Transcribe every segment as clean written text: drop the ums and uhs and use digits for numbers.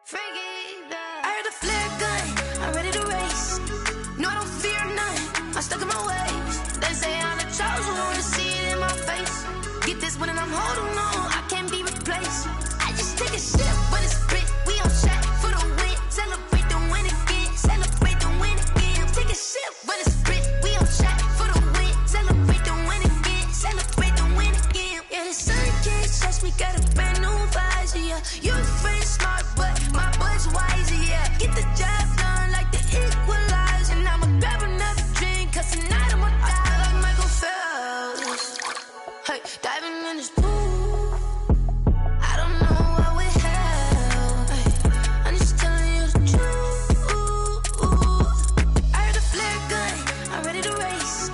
I heard a flare gun, I'm ready to race. No, I don't fear none, I'm stuck in my ways. They say I'm the chosen one, see it in my face. Get this one and I'm holding on, I can't be replaced. I just take a sip, but it's split, we on track for the win. Celebrate the win again, celebrate the win again. Take a sip, but it's split, we on track for the win. Celebrate the win again, celebrate the win again. Yeah, the sun can't touch me, got a brand new visor, yeah. Your friend smart, but my bud's wiser, yeah. Get the job done like the equalizer. Now I'ma grab another drink, cause tonight I'ma die like Michael Phelps. Hey, diving in this pool, I don't know what we have. Hey, I'm just telling you the truth. I heard a flare gun, I'm ready to race.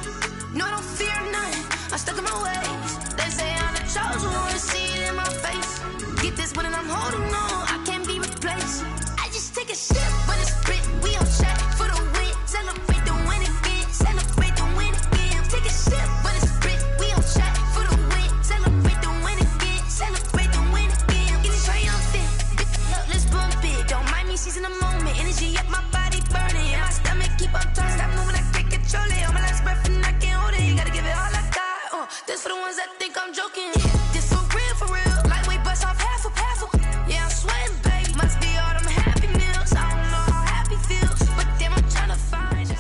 No, I don't fear none, I'm stuck in my ways. They say I'm the chosen one, see it in my face. Get this one and I'm holding on, I can't be replaced. I just take a sip, but it's split, we on track for the win. Celebrate the win again, celebrate the win again. Take a sip, but it's split, we on track for the win. Celebrate the win again, celebrate the win again. Getting triumphant, let's bump it. Don't mind me seizing the moment, energy up my body burning. And my stomach keep on turning, stop moving, I can't control it. On my last breath and I can't hold it, you gotta give it all I got. This for the ones that think I'm joking. This for real, lightweight bust off half a. Yeah, I'm sweating, babe, must be all them happy meals. I don't know how happy feels, but damn, I'm trying to find you.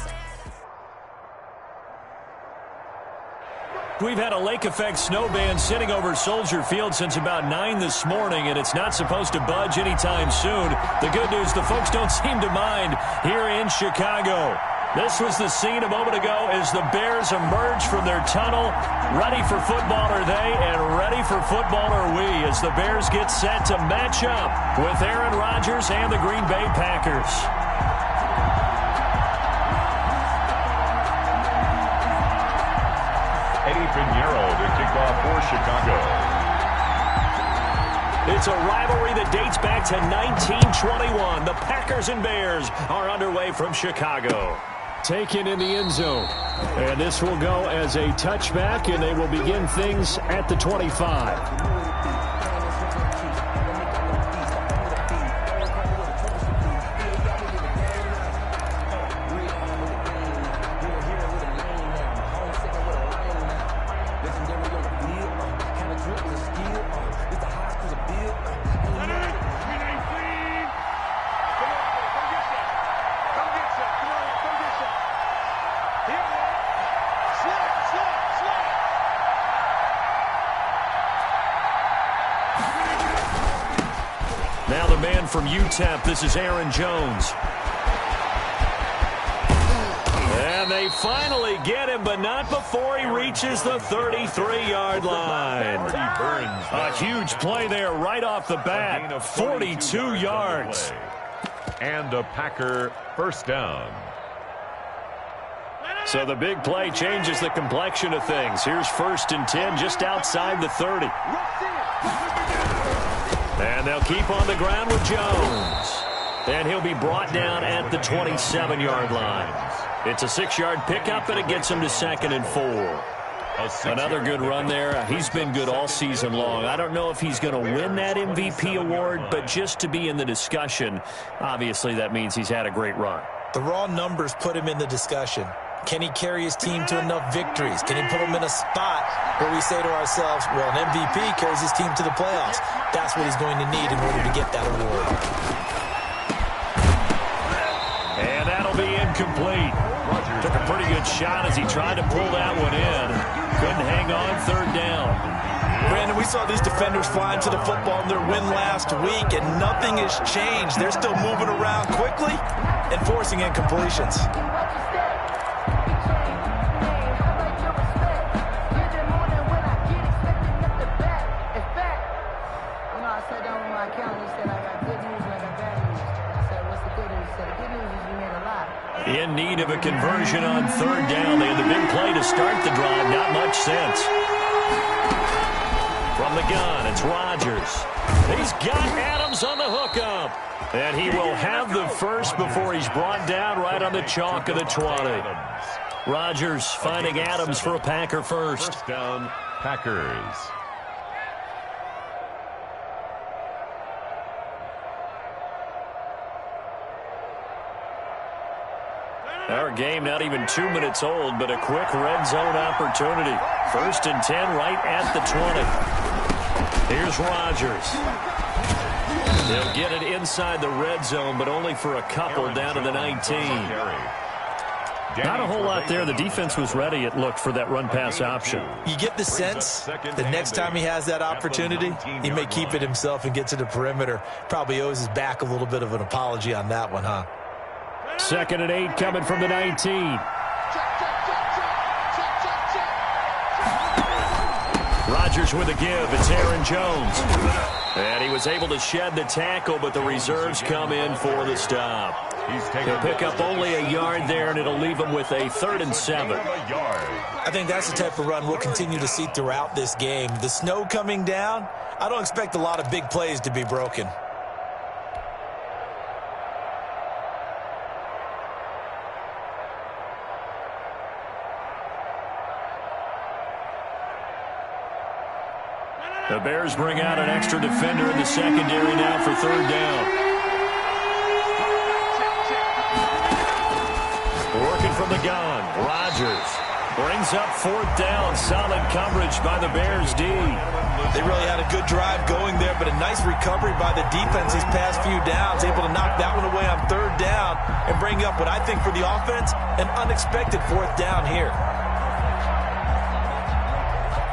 We've had a lake effect snow band sitting over Soldier Field since about 9 this morning, and it's not supposed to budge anytime soon. The good news, the folks don't seem to mind here in Chicago. This was the scene a moment ago as the Bears emerge from their tunnel. Ready for football are they, and ready for football are we, as the Bears get set to match up with Aaron Rodgers and the Green Bay Packers. Eddie Pinheiro to kick off for Chicago. It's a rivalry that dates back to 1921. The Packers and Bears are underway from Chicago. Taken in the end zone. And this will go as a touchback, and they will begin things at the 25. Now the man from UTEP, this is Aaron Jones. And they finally get him, but not before he reaches the 33-yard line. A huge play there right off the bat, 42 yards. And a Packer first down. So the big play changes the complexion of things. Here's 1st and 10 just outside the 30. And they'll keep on the ground with Jones. And he'll be brought down at the 27-yard line. It's a 6-yard pickup, and it gets him to 2nd and 4. Another good run there. He's been good all season long. I don't know if he's going to win that MVP award, but just to be in the discussion, obviously that means he's had a great run. The raw numbers put him in the discussion. Can he carry his team to enough victories? Can he put them in a spot where we say to ourselves, well, an MVP carries his team to the playoffs. That's what he's going to need in order to get that award. And that'll be incomplete. Took a pretty good shot as he tried to pull that one in. Couldn't hang on, 3rd down. Brandon, we saw these defenders flying to the football in their win last week, and nothing has changed. They're still moving around quickly and forcing incompletions. In need of a conversion on 3rd down. They had the big play to start the drive. Not much sense. From the gun, it's Rodgers. He's got Adams on the hookup. And he will have the first before he's brought down right on the chalk of the 20. Rodgers finding Adams for a Packer first. First down, Packers. Our game not even 2 minutes old, but a quick red zone opportunity. 1st and 10 right at the 20. Here's Rodgers. They'll get it inside the red zone, but only for a couple down to the 19. Not a whole lot there. The defense was ready, it looked, for that run-pass option. You get the sense the next time he has that opportunity, he may keep it himself and get to the perimeter. Probably owes his back a little bit of an apology on that one, huh? 2nd and 8 coming from the 19. Rodgers with a give. It's Aaron Jones. And he was able to shed the tackle, but the reserves come in for the stop. He'll pick up only a yard there, and it'll leave him with a 3rd and 7. I think that's the type of run we'll continue to see throughout this game. The snow coming down, I don't expect a lot of big plays to be broken. The Bears bring out an extra defender in the secondary now for 3rd down. Working from the gun, Rodgers brings up 4th down. Solid coverage by the Bears D. They really had a good drive going there, but a nice recovery by the defense these past few downs, able to knock that one away on 3rd down and bring up what I think for the offense, an unexpected 4th down here.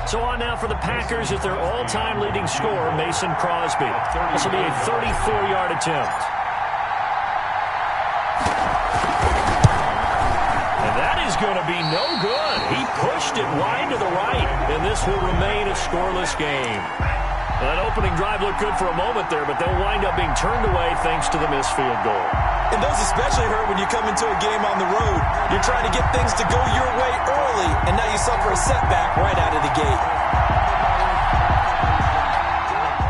So on now for the Packers at their all-time leading scorer, Mason Crosby. This will be a 34-yard attempt. And that is going to be no good. He pushed it wide to the right, and this will remain a scoreless game. That opening drive looked good for a moment there, but they'll wind up being turned away thanks to the missed field goal. And those especially hurt when you come into a game on the road. You're trying to get things to go your way early, and now you suffer a setback right out of the gate.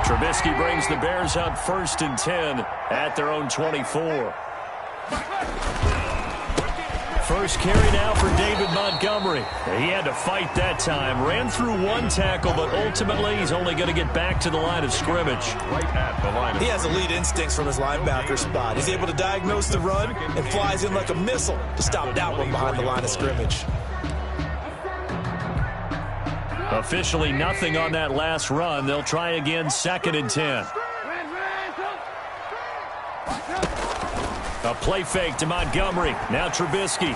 Trubisky brings the Bears up 1st and 10 at their own 24. First carry now for David Montgomery. He had to fight that time. Ran through one tackle, but ultimately he's only going to get back to the line of scrimmage. He has elite instincts from his linebacker spot. He's able to diagnose the run and flies in like a missile to stop that one behind the line of scrimmage. Officially nothing on that last run. They'll try again 2nd and 10. A play fake to Montgomery. Now Trubisky.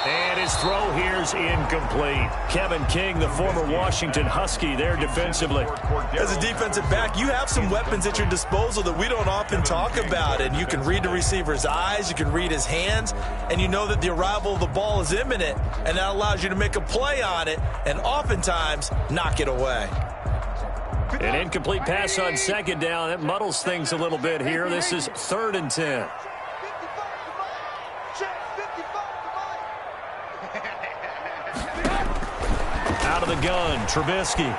And his throw here's incomplete. Kevin King, the former Washington Husky, there defensively. As a defensive back, you have some weapons at your disposal that we don't often talk about. And you can read the receiver's eyes, you can read his hands, and you know that the arrival of the ball is imminent. And that allows you to make a play on it and oftentimes knock it away. An incomplete pass on 2nd down. That muddles things a little bit here. This is 3rd and 10. Out of the gun, Trubisky.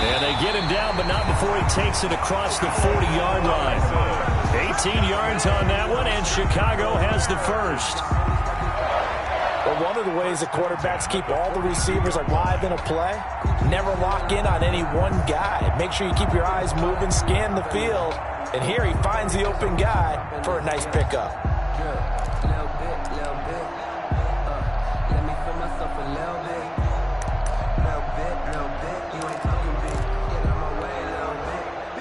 And they get him down, but not before he takes it across the 40-yard line. 18 yards on that one, and Chicago has the first. But one of the ways that quarterbacks keep all the receivers alive in a play, never lock in on any one guy. Make sure you keep your eyes moving, scan the field. And here he finds the open guy for a nice pickup.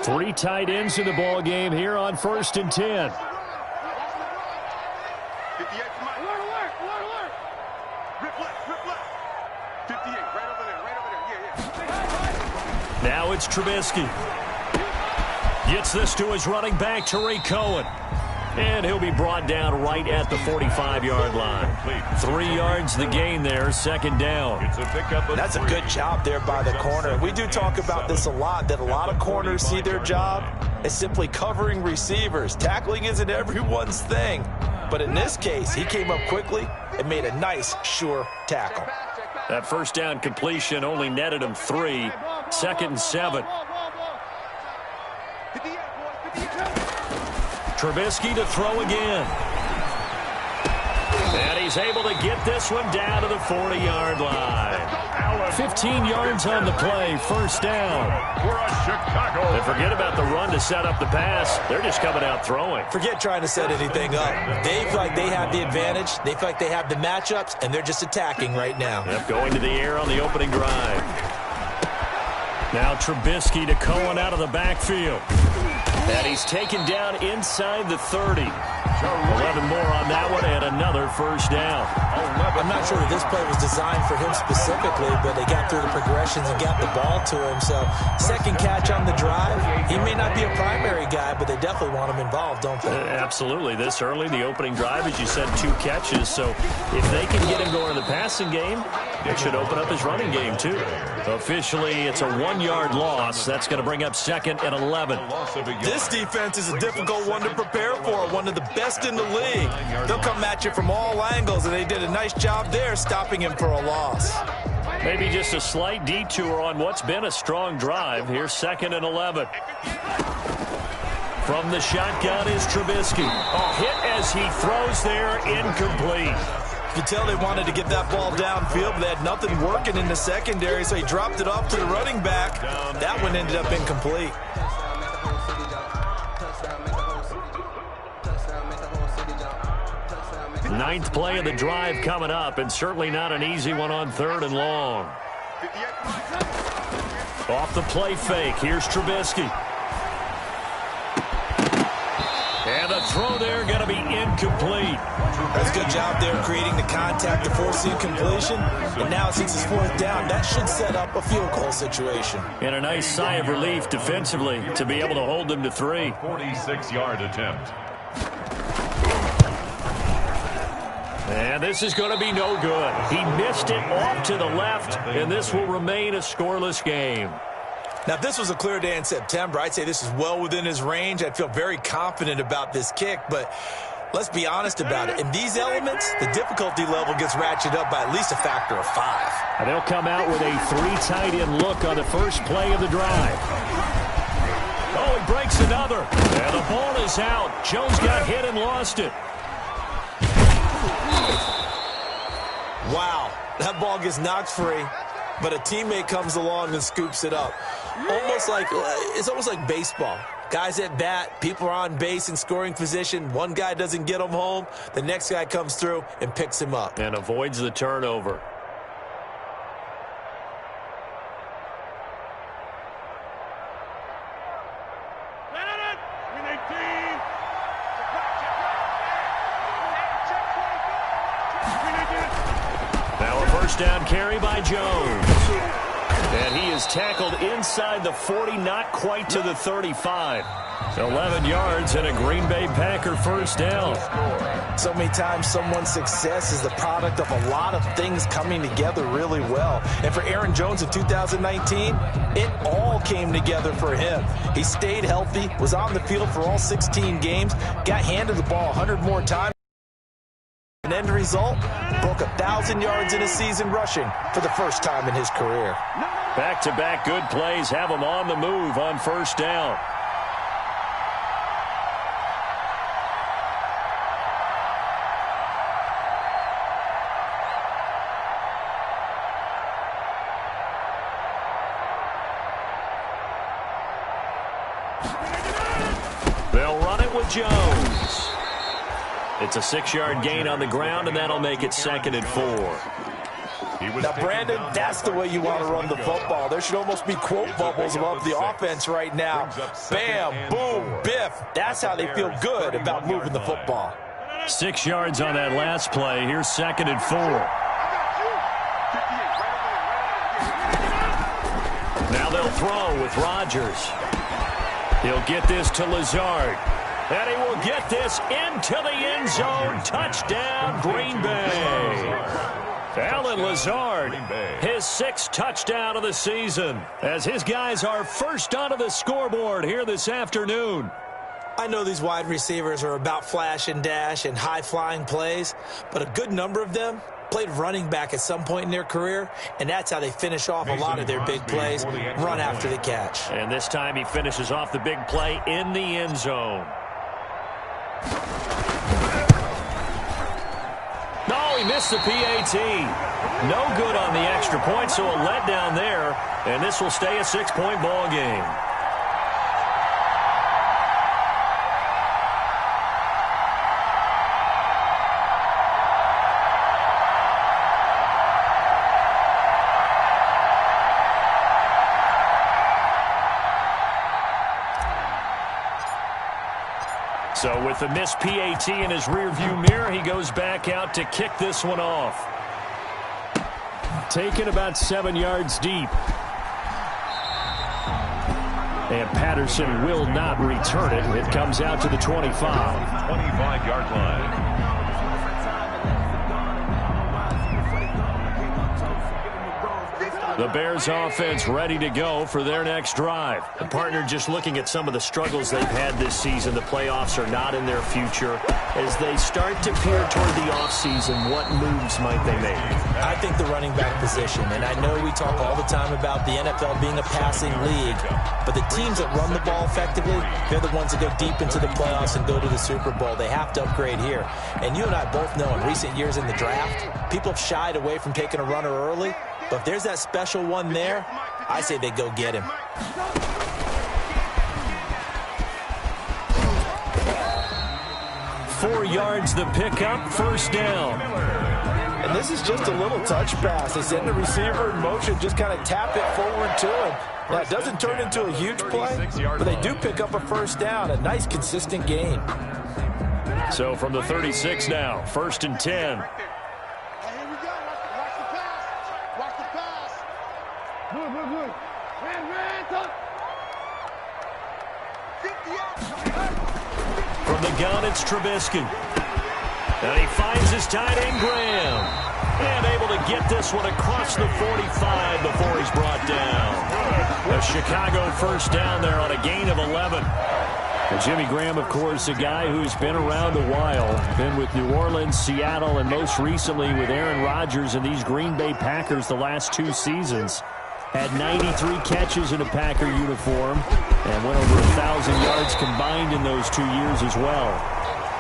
Three tight ends in the ball game here on 1st and 10. Now it's Trubisky. Gets this to his running back, Tariq Cohen. And he'll be brought down right at the 45-yard line. 3 yards the gain there, 2nd down. That's a good job there by the corner. We do talk about this a lot, that a lot of corners see their job as simply covering receivers. Tackling isn't everyone's thing. But in this case, he came up quickly and made a nice, sure tackle. That 1st down completion only netted him 3. 2nd and 7. Trubisky to throw again. And he's able to get this one down to the 40-yard line. 15 yards on the play, first down. And forget about the run to set up the pass. They're just coming out throwing. Forget trying to set anything up. They feel like they have the advantage. They feel like they have the matchups, and they're just attacking right now. Yep, going to the air on the opening drive. Now Trubisky to Cohen out of the backfield. And he's taken down inside the 30. 11 more on that one and another first down. I'm not sure that this play was designed for him specifically, but they got through the progressions and got the ball to him. So second catch on the drive. He may not be a primary guy, but they definitely want him involved, don't they? Absolutely. This early, the opening drive, as you said, 2 catches. So if they can get him going in the passing game, it should open up his running game too. Officially, it's a 1-yard loss. That's going to bring up 2nd and 11. This defense is a difficult one to prepare for, one of the best in the league. They'll come at you from all angles, and they did a nice job there stopping him for a loss. Maybe just a slight detour on what's been a strong drive. Here's 2nd and 11. From the shotgun is Trubisky. Hit as he throws there, incomplete. You can tell they wanted to get that ball downfield, but they had nothing working in the secondary, so he dropped it off to the running back. That one ended up incomplete. Ninth play of the drive coming up, and certainly not an easy one on 3rd and long. Off the play fake, here's Trubisky. And the throw there going to be incomplete. That's a good job there creating the contact to force the incompletion. And now since it's 4th down, that should set up a field goal situation. And a nice sigh of relief defensively to be able to hold them to 3. 46-yard attempt. And this is going to be no good. He missed it off to the left, and this will remain a scoreless game. Now, if this was a clear day in September, I'd say this is well within his range. I'd feel very confident about this kick, but let's be honest about it. In these elements, the difficulty level gets ratcheted up by at least a factor of 5. And they'll come out with a 3-tight-end look on the first play of the drive. Oh, he breaks another. And the ball is out. Jones got hit and lost it. Wow, that ball gets knocked free, but a teammate comes along and scoops it up. It's almost like baseball. Guys at bat, people are on base in scoring position. One guy doesn't get him home. The next guy comes through and picks him up. And avoids the turnover. Now a first down carry by Jones. And he is tackled inside the 40, not quite to the 35. 11 yards and a Green Bay Packer first down. So many times someone's success is the product of a lot of things coming together really well. And for Aaron Jones in 2019, it all came together for him. He stayed healthy, was on the field for all 16 games, got handed the ball 100 more times. An end result, broke 1,000 yards in a season rushing for the first time in his career. Back-to-back good plays have him on the move on first down. They'll run it with Jones. It's a 6-yard gain on the ground, and that'll make it 2nd and 4. Now, Brandon, that's the way you want to run the football. There should almost be quote bubbles above the offense right now. Bam, boom, biff. That's how they feel good about moving the football. 6 yards on that last play. Here's 2nd and 4. Now they'll throw with Rodgers. He'll get this to Lazard. And he will get this into the end zone. Touchdown, Green Bay. Allen Lazard, his 6th touchdown of the season, as his guys are first onto the scoreboard here this afternoon. I know these wide receivers are about flash and dash and high-flying plays, but a good number of them played running back at some point in their career, and that's how they finish off a lot of their big plays, run after the catch. And this time he finishes off the big play in the end zone. No, he missed the PAT. No good on the extra point, so a letdown there, and this will stay a 6-point ball game. So with the missed PAT in his rearview mirror, he goes back out to kick this one off. Taken about 7 yards deep. And Patterson will not return it. It comes out to the 25. 25-yard line. The Bears offense ready to go for their next drive. The partner just looking at some of the struggles they've had this season. The playoffs are not in their future. As they start to peer toward the offseason, what moves might they make? I think the running back position, and I know we talk all the time about the NFL being a passing league, but the teams that run the ball effectively, they're the ones that go deep into the playoffs and go to the Super Bowl. They have to upgrade here. And you and I both know in recent years in the draft, people have shied away from taking a runner early. But if there's that special one there, I say they go get him. 4 yards the pickup, first down. And this is just a little touch pass. They send the receiver in motion, just kind of tap it forward to him. Now, it doesn't turn into a huge play, but they do pick up a first down, a nice, consistent gain. So from the 36 now, 1st and 10. From the gun, it's Trubisky. And he finds his tight end, Graham. And able to get this one across the 45 before he's brought down. A Chicago first down there on a gain of 11. And Jimmy Graham, of course, a guy who's been around a while. Been with New Orleans, Seattle, and most recently with Aaron Rodgers and these Green Bay Packers the last 2 seasons. Had 93 catches in a Packer uniform and went over 1,000 yards combined in those 2 years as well.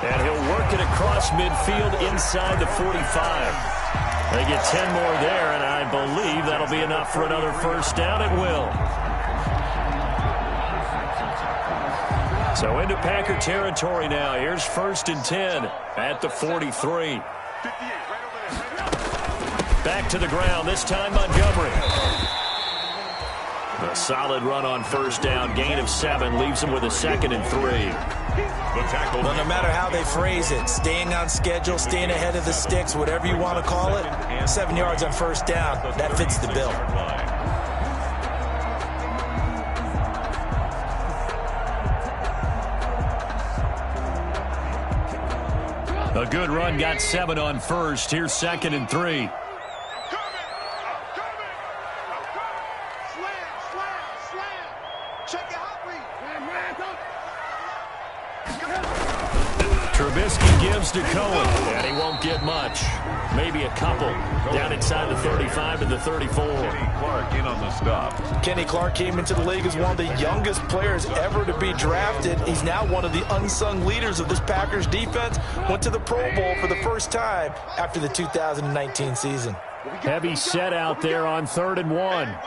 And he'll work it across midfield inside the 45. They get 10 more there, and I believe that'll be enough for another first down. It will. So into Packer territory now. Here's 1st and 10 at the 43. Back to the ground, this time Montgomery. A solid run on first down, gain of 7, leaves him with a 2nd and 3. Well, no matter how they phrase it, staying on schedule, staying ahead of the sticks, whatever you want to call it, 7 yards on first down, that fits the bill. A good run, got 7 on first. Here's 2nd and 3. Trubisky gives to Cohen, and he won't get much. Maybe a couple. Down inside the 35 to the 34. Kenny Clark in on the stop. Kenny Clark came into the league as one of the youngest players ever to be drafted. He's now one of the unsung leaders of this Packers defense. Went to the Pro Bowl for the first time after the 2019 season. Heavy set out there on 3rd and 1.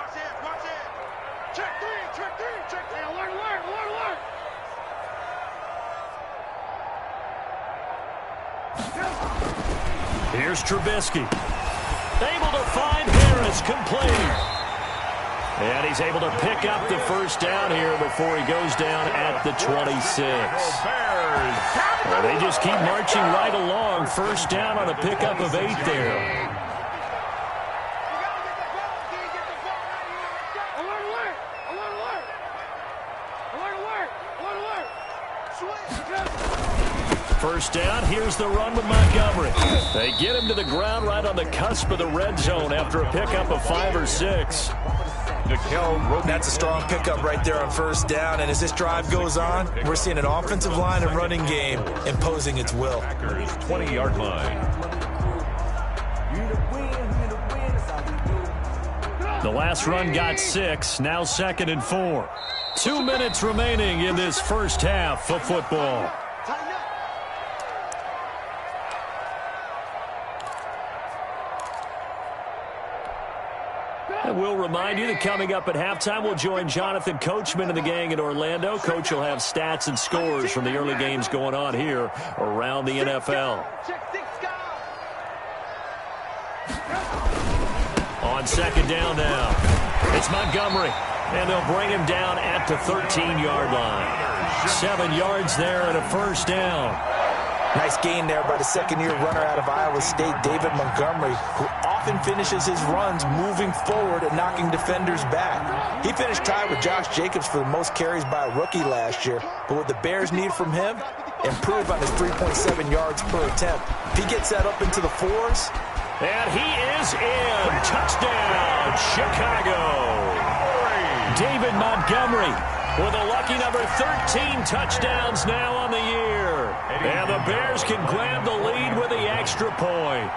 Here's Trubisky. Able to find Harris, complete. And he's able to pick up the first down here before he goes down at the 26. Well, they just keep marching right along. First down on a pickup of 8 there. First down, here's the run with Montgomery. They get him to the ground right on the cusp of the red zone after a pickup of 5 or 6. That's a strong pickup right there on first down, and as this drive goes on, we're seeing an offensive line and running game imposing its will. 20-yard line. The last run got 6, now 2nd and 4. 2 minutes remaining in this first half of football. And we'll remind you that coming up at halftime, we'll join Jonathan Coachman and the gang in Orlando. Coach will have stats and scores from the early games going on here around the NFL. On second down now, it's Montgomery, and they'll bring him down at the 13-yard line. 7 yards there and a first down. Nice gain there by the second-year runner out of Iowa State, David Montgomery, who often finishes his runs moving forward and knocking defenders back. He finished tied with Josh Jacobs for the most carries by a rookie last year, but what the Bears need from him, improve on his 3.7 yards per attempt. If he gets that up into the 4s. And he is in. Touchdown, Chicago. David Montgomery with a lucky number 13 touchdowns now on the year. And the Bears can grab the lead with the extra point.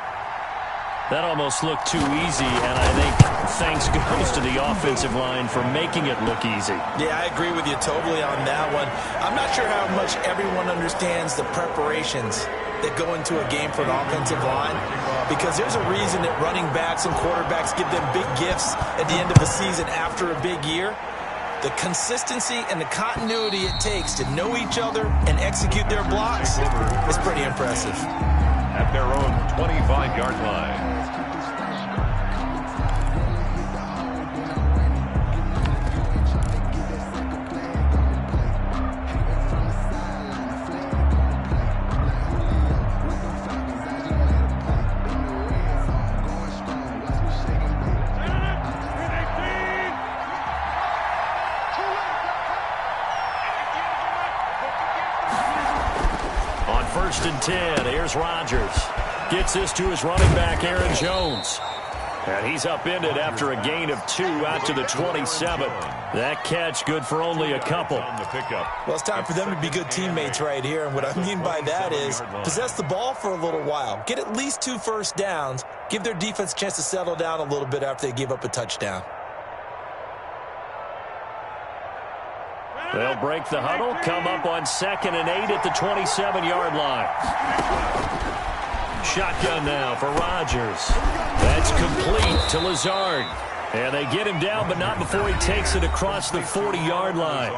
That almost looked too easy, and I think thanks goes to the offensive line for making it look easy. Yeah, I agree with you totally on that one. I'm not sure how much everyone understands the preparations that go into a game for an offensive line, because there's a reason that running backs and quarterbacks give them big gifts at the end of the season after a big year. The consistency and the continuity it takes to know each other and execute their blocks is pretty impressive. At their own 25-yard line. First and 10. Here's Rodgers. Gets this to his running back, Aaron Jones. And he's upended after a gain of 2 out to the 27. That catch good for only a couple. Well, it's time for them to be good teammates right here. And what I mean by that is possess the ball for a little while. Get at least 2 first downs. Give their defense a chance to settle down a little bit after they give up a touchdown. They'll break the huddle, come up on 2nd and 8 at the 27-yard line. Shotgun now for Rodgers. That's complete to Lazard. And they get him down, but not before he takes it across the 40-yard line.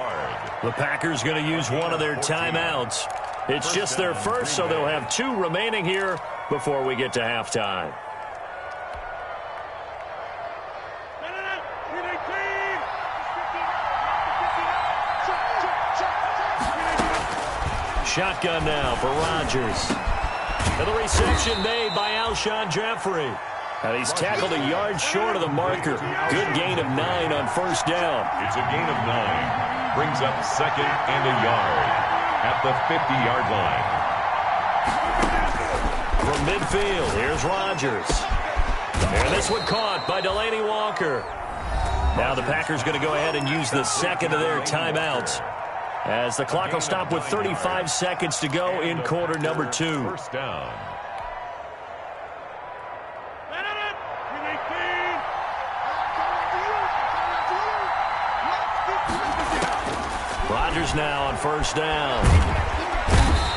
The Packers going to use one of their timeouts. It's just their first, so they'll have 2 remaining here before we get to halftime. Shotgun now for Rodgers. And the reception made by Alshon Jeffrey. And he's tackled a yard short of the marker. Good gain of 9 on first down. It's a gain of 9. Brings up 2nd and a yard at the 50-yard line. From midfield, here's Rodgers. And this one caught by Delaney Walker. Now the Packers going to go ahead and use the second of their timeouts, as the clock will stop with 35 seconds to go in quarter number 2. First down. Rodgers now on first down.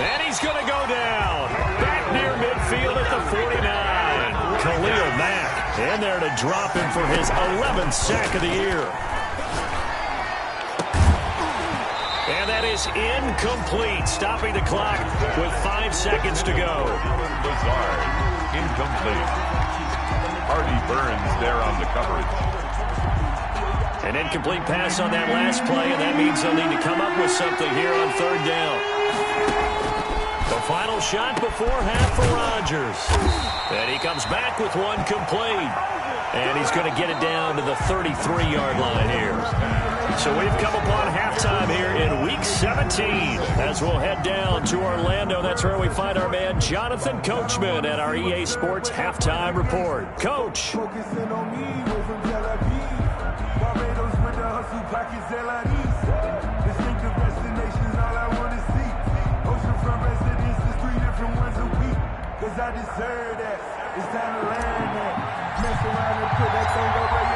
And he's going to go down. Back near midfield at the 49. Khalil Mack in there to drop him for his 11th sack of the year. And that is incomplete, stopping the clock with 5 seconds to go. Lazard, incomplete. Artie Burns there on the coverage. An incomplete pass on that last play, and that means they'll need to come up with something here on third down. The final shot before half for Rodgers. And he comes back with one complete. And he's going to get it down to the 33-yard line here. So we've come upon halftime here in Week 17 as we'll head down to Orlando. That's where we find our man Jonathan Coachman at our EA Sports Halftime Report. Coach.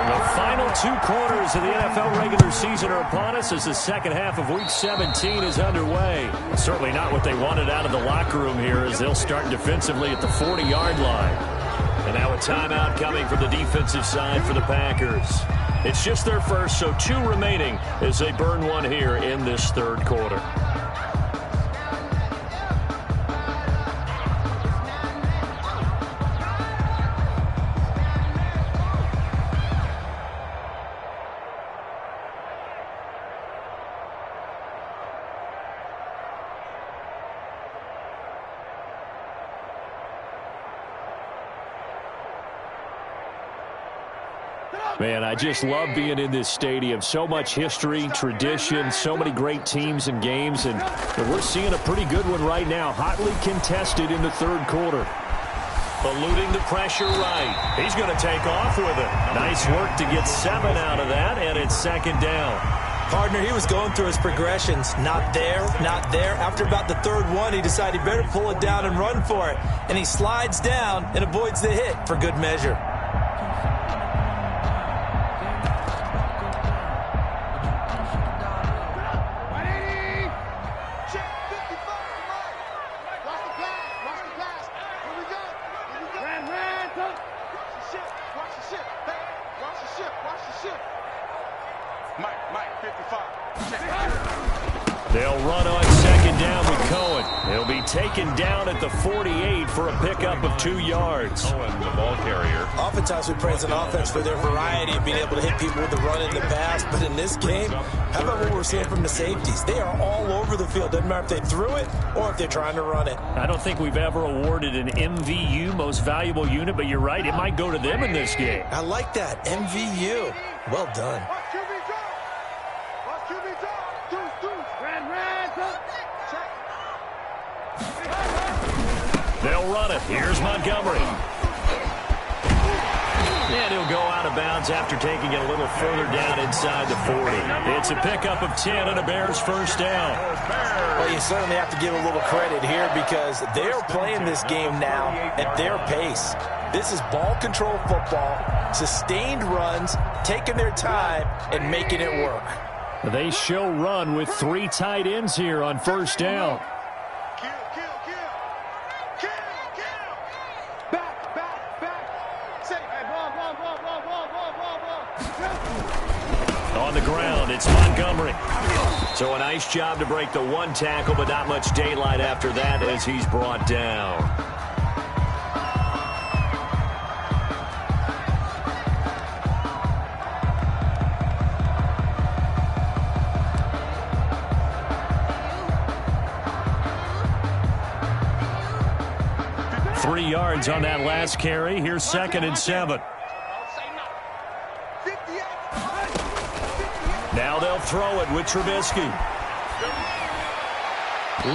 The final 2 quarters of the NFL regular season are upon us as the second half of Week 17 is underway. Certainly not what they wanted out of the locker room here, as they'll start defensively at the 40-yard line. And now a timeout coming from the defensive side for the Packers. It's just their first, so 2 remaining as they burn one here in this third quarter. Man, I just love being in this stadium. So much history, tradition, so many great teams and games, and we're seeing a pretty good one right now. Hotly contested in the third quarter. Eluding the pressure right. He's going to take off with it. Nice work to get 7 out of that, and it's second down. Partner, he was going through his progressions. Not there, not there. After about the third one, he decided he better pull it down and run for it. And he slides down and avoids the hit for good measure. They'll run on second down with Cohen. He'll be taken down at the 48 for a pickup of 2 yards. Cohen, the ball carrier. Oftentimes we praise an offense for their variety of being able to hit people with the run and the pass, but in this game, how about what we're seeing from the safeties? They are all over the field. Doesn't matter if they threw it or if they're trying to run it. I don't think we've ever awarded an MVU, most valuable unit, but you're right, it might go to them in this game. I like that. MVU. Well done. They'll run it. Here's Montgomery. And he'll go out of bounds after taking it a little further down inside the 40. It's a pickup of 10 and a Bears first down. Well, you certainly have to give a little credit here because they're playing this game now at their pace. This is ball control football, sustained runs, taking their time, and making it work. They show run with 3 tight ends here on first down. On the ground, it's Montgomery. So a nice job to break the 1 tackle, but not much daylight after that as he's brought down. Three yards on that last carry. Here's 2nd and 7. Now they'll throw it with Trubisky.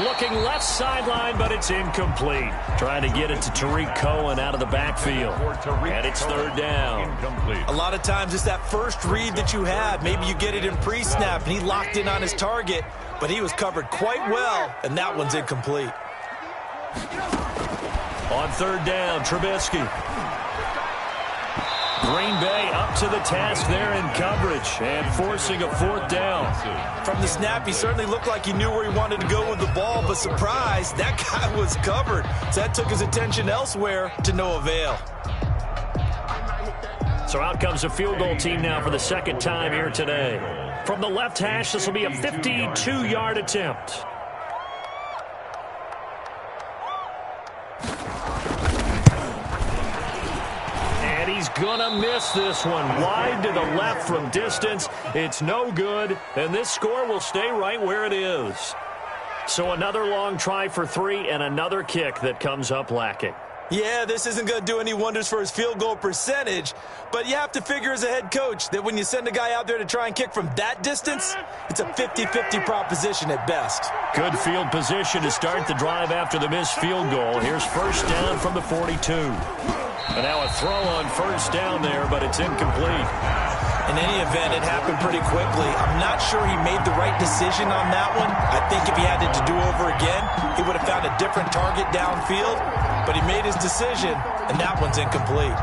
Looking left sideline, but it's incomplete. Trying to get it to Tariq Cohen out of the backfield. And it's 3rd down. A lot of times it's that first read that you had. Maybe you get it in pre-snap, and he locked in on his target, but he was covered quite well, and that one's incomplete. On 3rd down, Trubisky. Green Bay up to the task there in coverage and forcing a 4th down. From the snap, he certainly looked like he knew where he wanted to go with the ball, but surprise, that guy was covered. So that took his attention elsewhere to no avail. So out comes a field goal team now for the 2nd time here today. From the left hash, this will be a 52-yard attempt. He's gonna miss this one. Wide to the left from distance. It's no good, and this score will stay right where it is. So another long try for 3 and another kick that comes up lacking. Yeah, this isn't going to do any wonders for his field goal percentage, but you have to figure as a head coach that when you send a guy out there to try and kick from that distance, it's a 50-50 proposition at best. Good field position to start the drive after the missed field goal. Here's first down from the 42. And now a throw on first down there, but it's incomplete. In any event, it happened pretty quickly. I'm not sure he made the right decision on that one. I think if he had it to do over again, he would have found a different target downfield, but he made his decision, and that one's incomplete.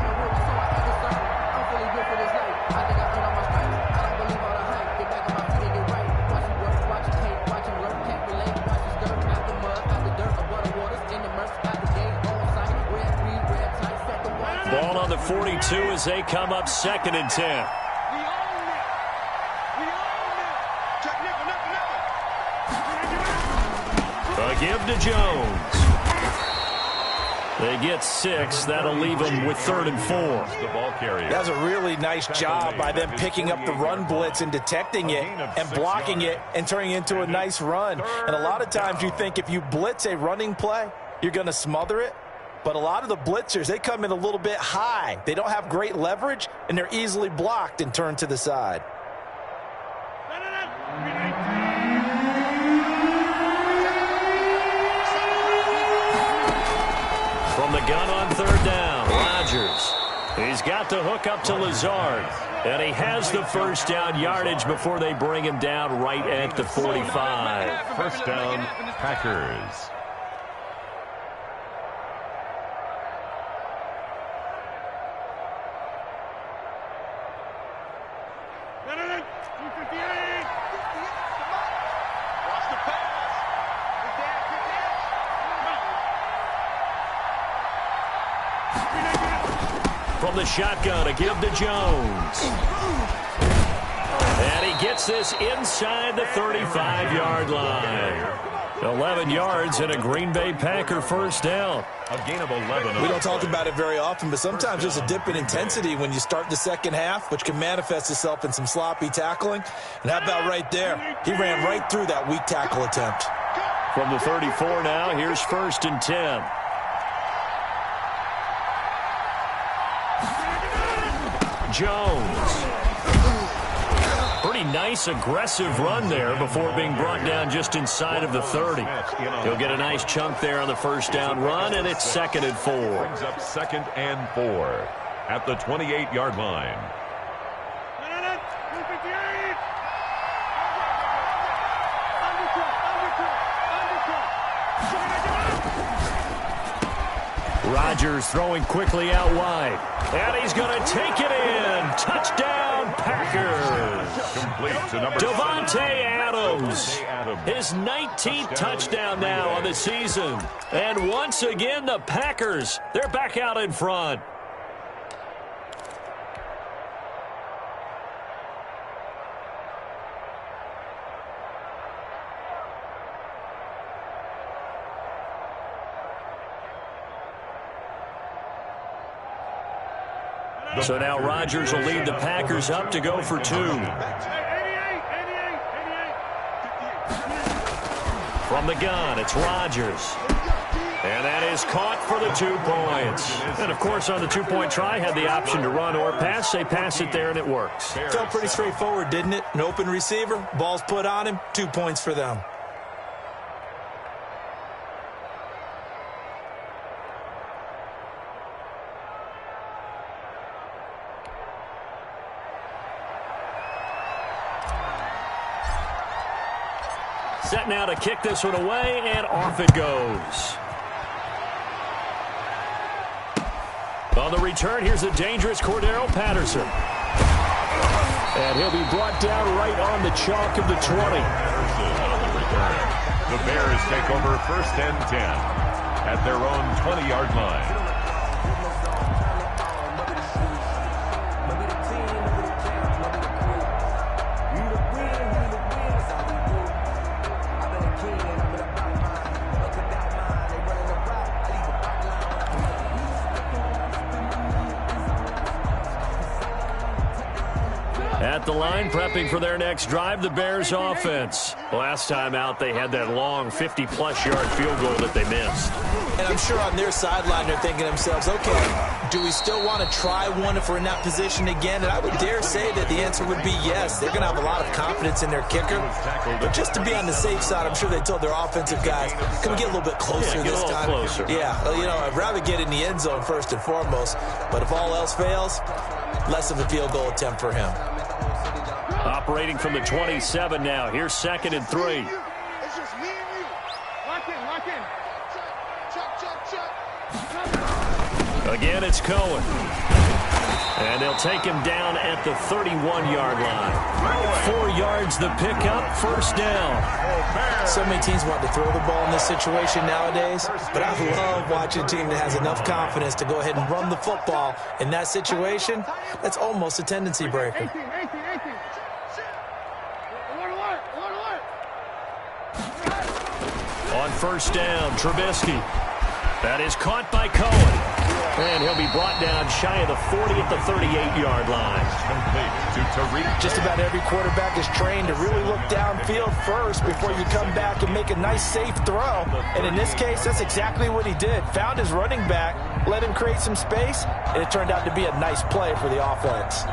Ball the 42 as they come up 2nd and 10. A give to Jones. They get 6. That'll leave them with 3rd and 4. The ball carrier. That's a really nice job by them picking up the run blitz and detecting it and blocking it and turning it into a nice run. And a lot of times you think if you blitz a running play, you're going to smother it. But a lot of the blitzers, they come in a little bit high. They don't have great leverage, and they're easily blocked and turned to the side. From the gun on 3rd down, Rodgers. He's got the hook up to Lazard. And he has the first down yardage before they bring him down right at the 45. First down, Packers. From the shotgun, a give to Jones. And he gets this inside the 35-yard line. 11 yards and a Green Bay Packer first down. A gain of 11. We don't talk about it very often, but sometimes there's a dip in intensity when you start the second half, which can manifest itself in some sloppy tackling. And how about right there? He ran right through that weak tackle attempt. From the 34 now, here's 1st and 10. Jones. Pretty nice, aggressive run there before being brought down just inside of the 30. He'll get a nice chunk there on the first down run, and it's 2nd and 4. Brings up 2nd and 4 at the 28-yard line. Rodgers throwing quickly out wide. And he's going to take it in. Touchdown, Packers. Complete to number Davante Adams. His 19th touchdown now on the season. And once again, the Packers, they're back out in front. So now Rodgers will lead the Packers up to go for 2. From the gun, it's Rodgers. And that is caught for the 2 points. And, of course, on the 2-point try, had the option to run or pass. They pass it there, and it works. Felt pretty straightforward, didn't it? An open receiver, ball's put on him, 2 points for them. Set now to kick this one away, and off it goes. On the return, here's the dangerous Cordero Patterson. And he'll be brought down right on the chalk of the 20. The Bears take over 1st and 10 at their own 20-yard line. At the line, prepping for their next drive, the Bears offense. Last time out, they had that long 50-plus yard field goal that they missed. And I'm sure on their sideline, they're thinking to themselves, okay, do we still want to try one if we're in that position again? And I would dare say that the answer would be yes. They're going to have a lot of confidence in their kicker. But just to be on the safe side, I'm sure they told their offensive guys, can we get a little bit closer this time? Closer. Yeah, you know, I'd rather get in the end zone first and foremost. But if all else fails, less of a field goal attempt for him. Operating from the 27 now. Here's 2nd and 3. It's just me and you. Lock in. Check. Again, it's Cohen. And they'll take him down at the 31-yard line. 4 yards the pickup, first down. So many teams want to throw the ball in this situation nowadays, but I love watching a team that has enough confidence to go ahead and run the football. In that situation, that's almost a tendency breaker. On first down, Trubisky. That is caught by Cohen. And he'll be brought down shy of the 40 at the 38-yard line. Just about every quarterback is trained to really look downfield first before you come back and make a nice, safe throw. And in this case, that's exactly what he did. Found his running back, let him create some space, and it turned out to be a nice play for the offense.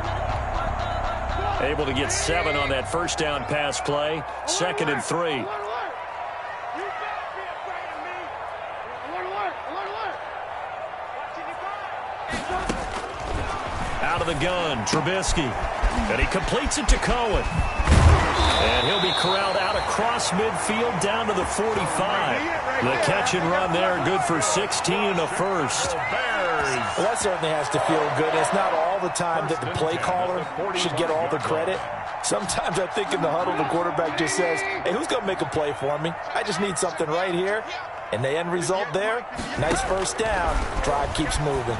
Able to get 7 on that first down pass play. 2nd and 3. Out of the gun, Trubisky. And he completes it to Cohen. And he'll be corralled out across midfield down to the 45. The catch and run there, good for 16 and a first. Well, that certainly has to feel good. It's not all the time that the play caller should get all the credit. Sometimes I think in the huddle, the quarterback just says, hey, who's going to make a play for me? I just need something right here. And the end result there, nice first down. Drive keeps moving.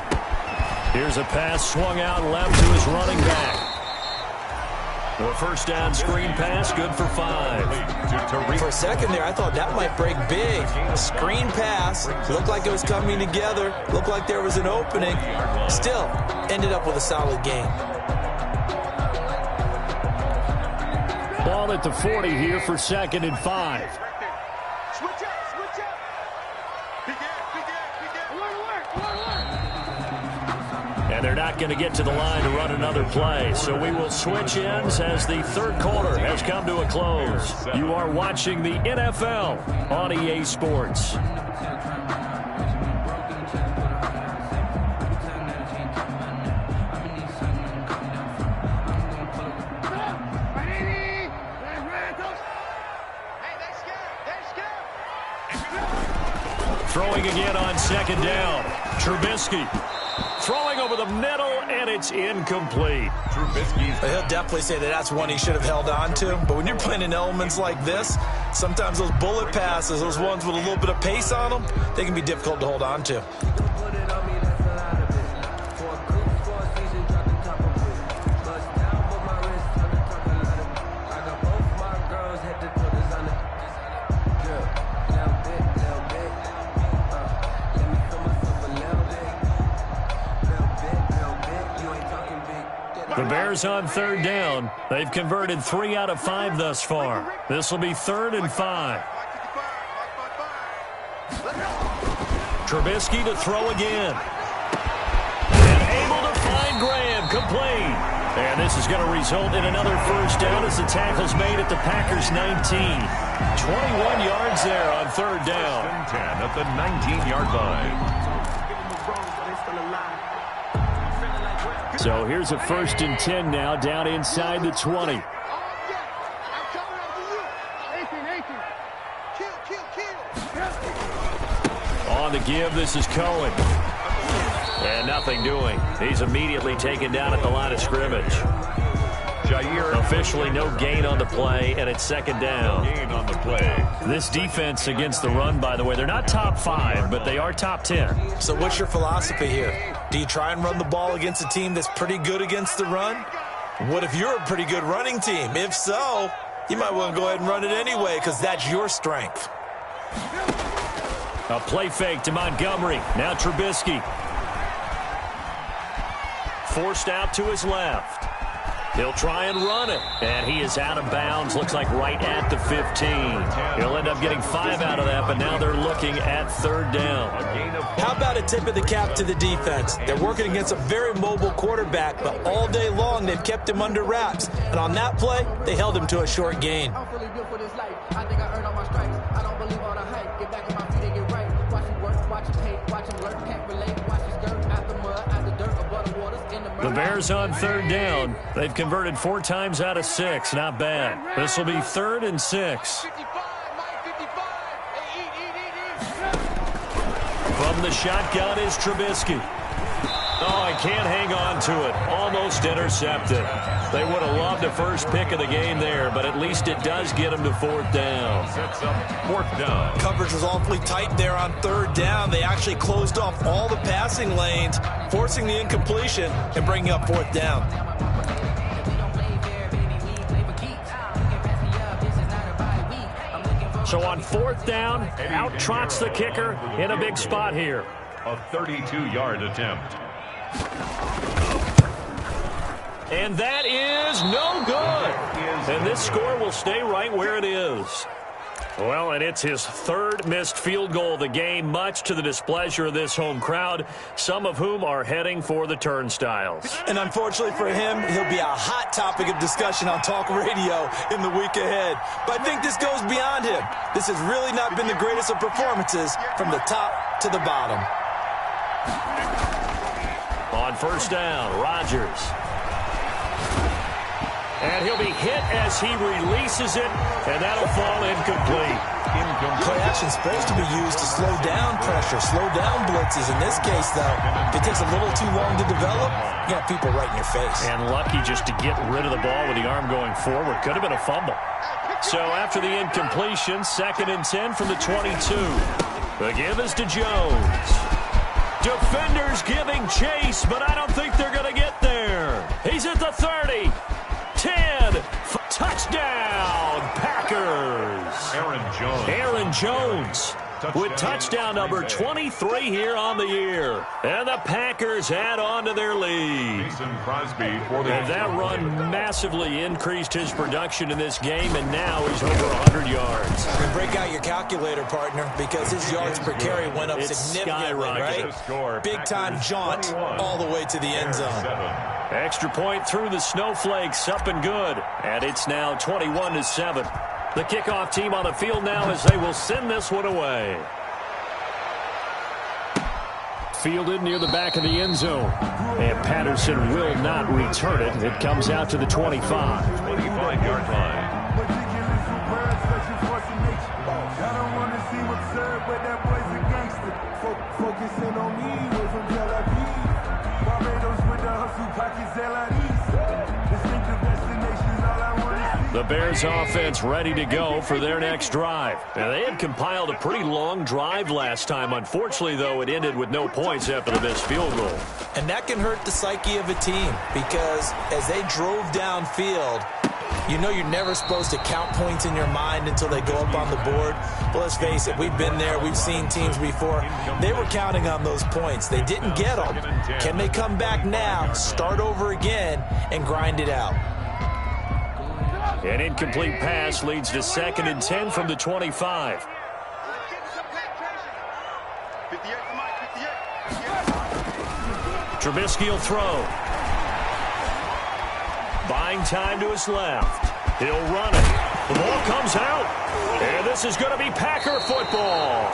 Here's a pass swung out left to his running back. The first down screen pass, good for 5. For a second there, I thought that might break big. Screen pass, looked like it was coming together, looked like there was an opening. Still, ended up with a solid gain. Ball at the 40 here for 2nd and 5. And they're not going to get to the line to run another play. So we will switch ends as the third quarter has come to a close. You are watching the NFL on EA Sports. Throwing again on 2nd down. Trubisky. Throwing over the middle, and it's incomplete. He'll definitely say that that's one he should have held on to. But when you're playing in elements like this, sometimes those bullet passes, those ones with a little bit of pace on them, they can be difficult to hold on to. The Bears on 3rd down. They've converted 3 out of 5 thus far. This will be 3rd and 5. Trubisky to throw again. And able to find Graham, complete. And this is going to result in another first down as the tackle's made at the Packers' 19. 21 yards there on 3rd down. 10 at the 19-yard line. So here's a 1st and 10 now, down inside the 20. On the give, this is Cohen. And nothing doing. He's immediately taken down at the line of scrimmage. Officially no gain on the play, and it's 2nd down. Gain on the play. This defense against the run, by the way, they're not top 5, but they are top 10. So what's your philosophy here? Do you try and run the ball against a team that's pretty good against the run? What if you're a pretty good running team? If so, you might want to go ahead and run it anyway because that's your strength. A play fake to Montgomery. Now Trubisky. Forced out to his left. He'll try and run it. And he is out of bounds. Looks like right at the 15. He'll end up getting 5 out of that, but now they're looking at 3rd down. How about a tip of the cap to the defense? They're working against a very mobile quarterback, but all day long they've kept him under wraps. And on that play, they held him to a short gain. The Bears on 3rd down. They've converted 4 times out of 6. Not bad. This will be 3rd and 6. From the shotgun is Trubisky. Oh, and can't hang on to it. Almost intercepted. They would have loved a first pick of the game there, but at least it does get them to 4th down. Sets up 4th down. Coverage was awfully tight there on 3rd down. They actually closed off all the passing lanes, forcing the incompletion and bringing up 4th down. So on 4th down, out trots the kicker in a big spot here. A 32-yard attempt. And that is no good. And this score will stay right where it is. Well, and it's his 3rd missed field goal of the game, much to the displeasure of this home crowd, some of whom are heading for the turnstiles. And unfortunately for him, he'll be a hot topic of discussion on talk radio in the week ahead. But I think this goes beyond him. This has really not been the greatest of performances from the top to the bottom. On 1st down, Rodgers. And he'll be hit as he releases it, and that'll fall incomplete. Play action's supposed to be used to slow down pressure, slow down blitzes. In this case, though, if it takes a little too long to develop, you got people right in your face. And lucky just to get rid of the ball with the arm going forward. Could have been a fumble. So after the incompletion, 2nd and 10 from the 22. The give is to Jones. Defenders giving chase, but I don't think they're going to get there. He's at the 30. 10. Touchdown, Packers. Aaron Jones with touchdown number 23 here on the year. And the Packers add on to their lead. And that run massively increased his production in this game, and now he's over 100 yards. You can break out your calculator, partner, because his yards per carry went up significantly, right? Big-time jaunt all the way to the end zone. Extra point through the snowflakes, up and good. And it's now 21-7. The kickoff team on the field now as they will send this one away. Fielded near the back of the end zone. And Patterson will not return it. It comes out to the 25. 25-yard line. Focusing on me, we're from Tel Aviv. Barbados with the hustle, pockets Distinctive destinations, all I want to see. The Bears offense ready to go for their next drive. Now, they had compiled a pretty long drive last time. Unfortunately, though, it ended with no points after the missed field goal. And that can hurt the psyche of a team because as they drove downfield, you know you're never supposed to count points in your mind until they go up on the board. But let's face it, we've been there. We've seen teams before. They were counting on those points. They didn't get them. Can they come back now, start over again, and grind it out? An incomplete pass leads to 2nd and 10 from the 25. Trubisky will throw. Buying time to his left. He'll run it. The ball comes out. And this is going to be Packer football.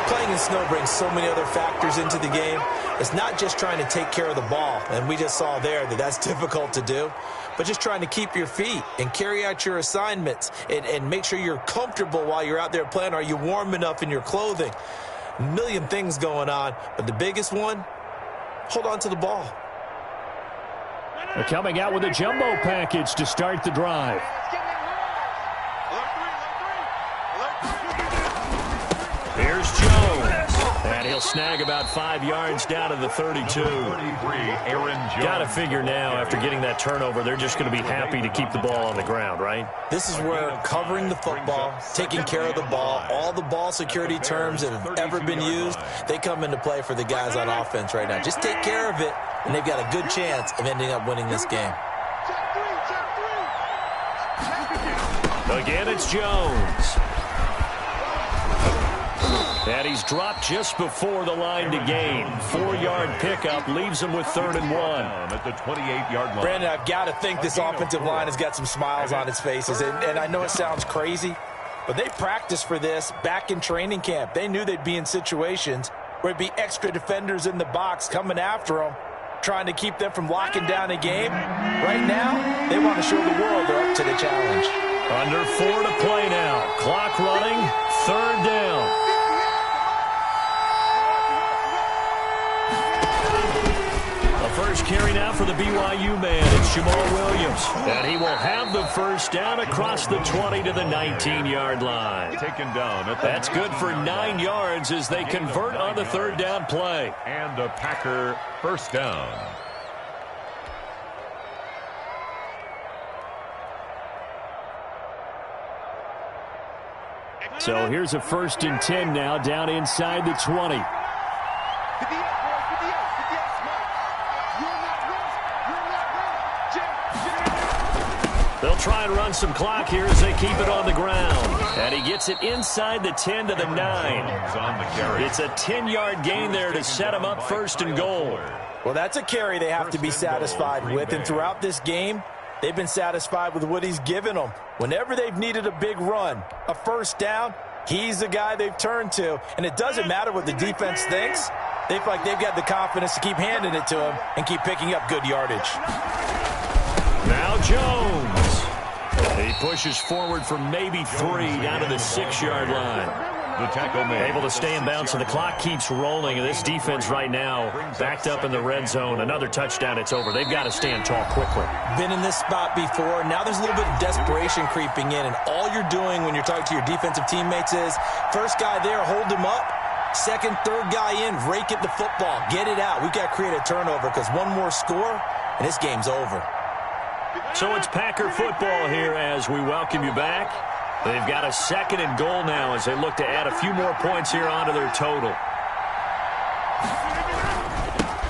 Playing in snow brings so many other factors into the game. It's not just trying to take care of the ball, and we just saw there that that's difficult to do, but just trying to keep your feet and carry out your assignments and make sure you're comfortable while you're out there playing. Are you warm enough in your clothing? A million things going on, but the biggest one, hold on to the ball. They're coming out with a jumbo package to start the drive. Here's Jones. And he'll snag about 5 yards down to the 32. Got to figure now, after getting that turnover, they're just going to be happy to keep the ball on the ground, right? This is where covering the football, taking care of the ball, all the ball security terms that have ever been used, they come into play for the guys on offense right now. Just take care of it, and they've got a good chance of ending up winning this game. Again, it's Jones. And he's dropped just before the line to gain. 4-yard pickup leaves him with 3rd and 1. At the 28-yard line. Brandon, I've got to think this offensive line has got some smiles on its faces. And I know it sounds crazy, but they practiced for this back in training camp. They knew they'd be in situations where it'd be extra defenders in the box coming after them, trying to keep them from locking down a game. Right now, they want to show the world they're up to the challenge. Under 4 to play now. Clock running. 3rd down. First carry now for the BYU man. It's Jamal Williams. And he will have the first down across the 20 to the 19-yard line. Taken down. That's good for 9 yards as they convert on the third down play. And a Packer first down. So here's a 1st and 10 now down inside the 20. They'll try and run some clock here as they keep it on the ground. And he gets it inside the 10 to the 9. It's a 10-yard gain there to set him up 1st and goal. Well, that's a carry they have to be satisfied with. And throughout this game, they've been satisfied with what he's given them. Whenever they've needed a big run, a first down, he's the guy they've turned to. And it doesn't matter what the defense thinks. They feel like they've got the confidence to keep handing it to him and keep picking up good yardage. Now Jones. He pushes forward for maybe 3 down to the 6-yard line. The tackle made. Able to stay in bounds, and the clock keeps rolling. And this defense right now backed up in the red zone. Another touchdown, it's over. They've got to stand tall quickly. Been in this spot before. Now there's a little bit of desperation creeping in. And all you're doing when you're talking to your defensive teammates is, first guy there, hold him up. Second, third guy in, rake at the football. Get it out. We've got to create a turnover because one more score, and this game's over. So it's Packer football here as we welcome you back. They've got a 2nd and goal now as they look to add a few more points here onto their total.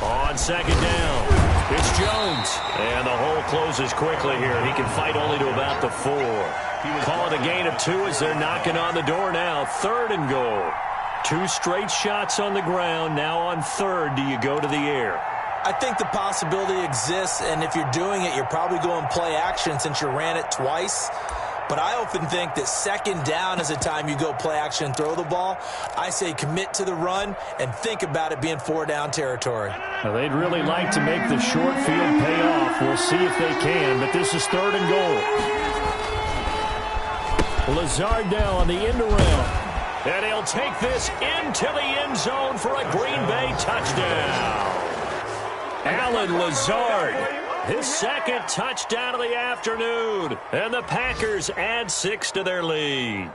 On 2nd down, it's Jones. And the hole closes quickly here. He can fight only to about the 4. Calling a gain of 2 as they're knocking on the door now. 3rd and goal. 2 straight shots on the ground. Now on 3rd, do you go to the air? I think the possibility exists, and if you're doing it, you're probably going play action since you ran it twice. But I often think that 2nd down is the time you go play action and throw the ball. I say commit to the run and think about it being 4-down territory. Well, they'd really like to make the short field pay off. We'll see if they can, but this is 3rd and goal. Lazard now on the end around. And he'll take this into the end zone for a Green Bay touchdown. Alan Lazard, his 2nd touchdown of the afternoon. And the Packers add 6 to their lead.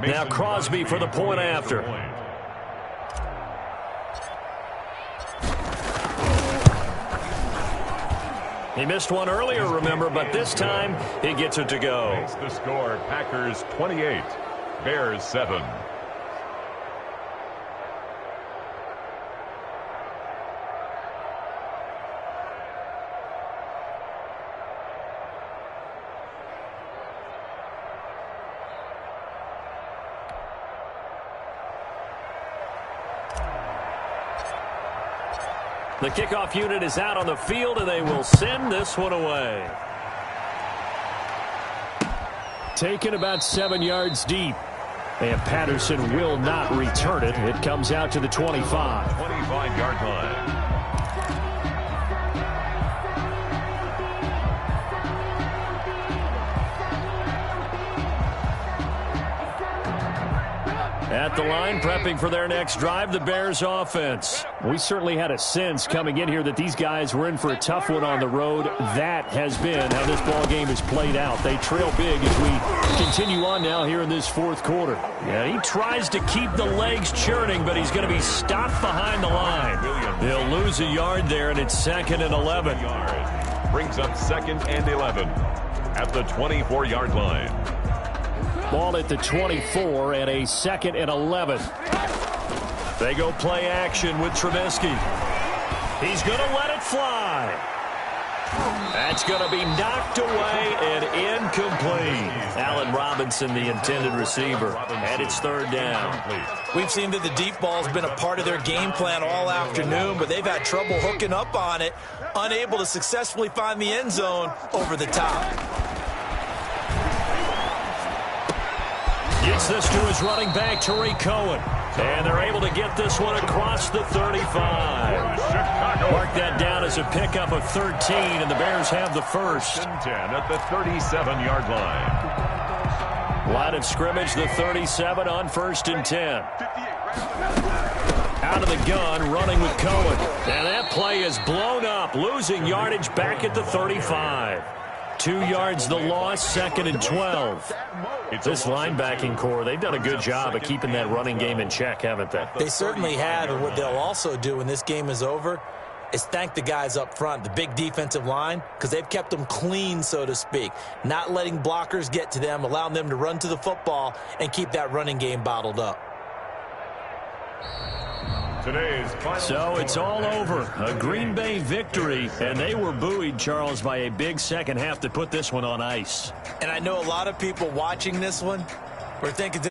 Now Crosby for the point after. He missed one earlier, remember, but this time he gets it to go. Makes the score, Packers 28, Bears 7. The kickoff unit is out on the field, and they will send this one away. Taken about 7 yards deep. And Patterson will not return it. It comes out to the 25. 25-yard line. At the line, prepping for their next drive, the Bears offense. We certainly had a sense coming in here that these guys were in for a tough one on the road. That has been how this ball game has played out. They trail big as we continue on now here in this 4th quarter. Yeah, he tries to keep the legs churning, but he's going to be stopped behind the line. They'll lose a yard there, and it's 2nd and 11. Brings up 2nd and 11 at the 24-yard line. Ball at the 24 and a 2nd and 11. They go play action with Trubisky. He's going to let it fly. That's going to be knocked away and incomplete. Allen Robinson, the intended receiver, and it's 3rd down. We've seen that the deep ball's been a part of their game plan all afternoon, but they've had trouble hooking up on it, unable to successfully find the end zone over the top. Gets this to his running back, Tariq Cohen. And they're able to get this one across the 35. Mark that down as a pickup of 13, and the Bears have the first. 10 at the 37-yard line. Line of scrimmage, the 37 on 1st and 10. Out of the gun, running with Cohen. And that play is blown up, losing yardage back at the 35. 2 yards the loss, 2nd and 12. This linebacking core, they've done a good job of keeping that running game in check, haven't they? They certainly have, and what they'll also do when this game is over is thank the guys up front, the big defensive line, because they've kept them clean, so to speak, not letting blockers get to them, allowing them to run to the football and keep that running game bottled up. So it's all over. A Green Bay victory, and they were buoyed, Charles, by a big second half to put this one on ice. And I know a lot of people watching this one were thinking